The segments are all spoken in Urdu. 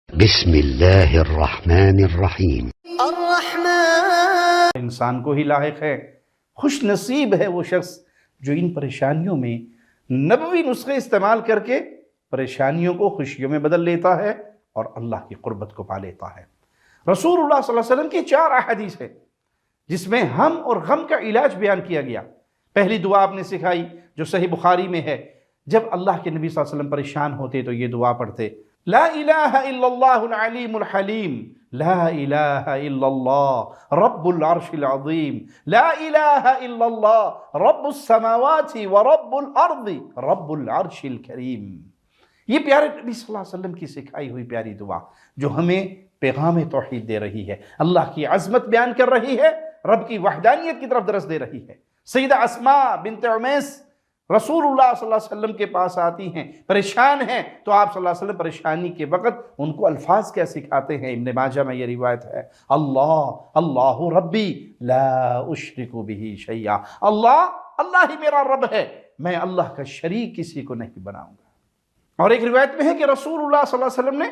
بسم اللہ الرحمن الرحیم۔ انسان کو ہی لاحق ہے، خوش نصیب ہے وہ شخص جو ان پریشانیوں میں نبوی نسخے استعمال کر کے پریشانیوں کو خوشیوں میں بدل لیتا ہے اور اللہ کی قربت کو پا لیتا ہے۔ رسول اللہ صلی اللہ علیہ وسلم کی 4 احادیث ہیں جس میں ہم اور غم کا علاج بیان کیا گیا۔ پہلی دعا آپ نے سکھائی جو صحیح بخاری میں ہے، جب اللہ کے نبی صلی اللہ علیہ وسلم پریشان ہوتے تو یہ دعا پڑھتے، لا الہ الا اللہ العلیم الحلیم، لا الہ الا اللہ رب العرش العظیم، لا الہ الا اللہ رب السماوات ورب الارض رب العرش الکریم۔ یہ پیارے نبی صلی اللہ علیہ وسلم کی سکھائی ہوئی پیاری دعا جو ہمیں پیغام توحید دے رہی ہے، اللہ کی عظمت بیان کر رہی ہے، رب کی وحدانیت کی طرف درس دے رہی ہے۔ سیدہ اسماء بنت عمیس رسول اللہ صلی اللہ علیہ وسلم کے پاس آتی ہیں، پریشان ہیں، تو آپ صلی اللہ علیہ وسلم پریشانی کے وقت ان کو الفاظ کیا سکھاتے ہیں؟ ابن ماجہ میں یہ روایت ہے، اللہ ربی لا اشرک بہ شیئا، اللہ ہی میرا رب ہے، میں اللہ کا شریک کسی کو نہیں بناؤں گا۔ اور ایک روایت میں ہے کہ رسول اللہ صلی اللہ علیہ وسلم نے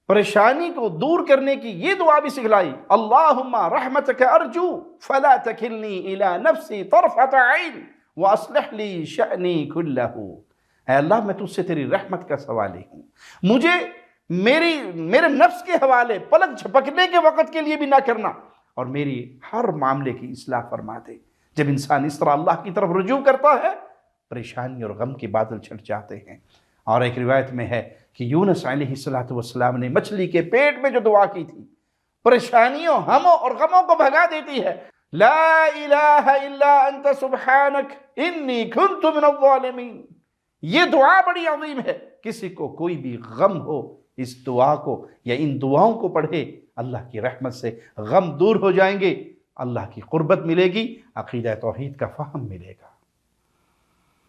پریشانی کو دور کرنے کی یہ دعا بھی سکھلائی، اللہم رحمتک ارجو فلا تکلنی الی نفسی طرفۃ عین وَأَصْلِحْ لِي شَأْنِي كُلَّهُ۔ اے اللہ میں تجھ سے تیری رحمت کا سوالی ہوں، مجھے میرے نفس کے حوالے پلک جھپکنے کے وقت کے لیے بھی نہ کرنا، اور میری ہر معاملے کی اصلاح فرما دے۔ جب انسان اس طرح اللہ کی طرف رجوع کرتا ہے، پریشانی اور غم کے بادل چھٹ جاتے ہیں۔ اور ایک روایت میں ہے کہ یونس علیہ السلام نے مچھلی کے پیٹ میں جو دعا کی تھی، پریشانیوں، ہموں اور غموں کو بھگا دیتی ہے، لا الہ الا انت سبحانک انی کنت من الظالمین۔ یہ دعا بڑی عظیم ہے، کسی کو کوئی بھی غم ہو اس دعا کو یا ان دعاؤں کو پڑھے، اللہ کی رحمت سے غم دور ہو جائیں گے، اللہ کی قربت ملے گی، عقیدہ توحید کا فہم ملے گا۔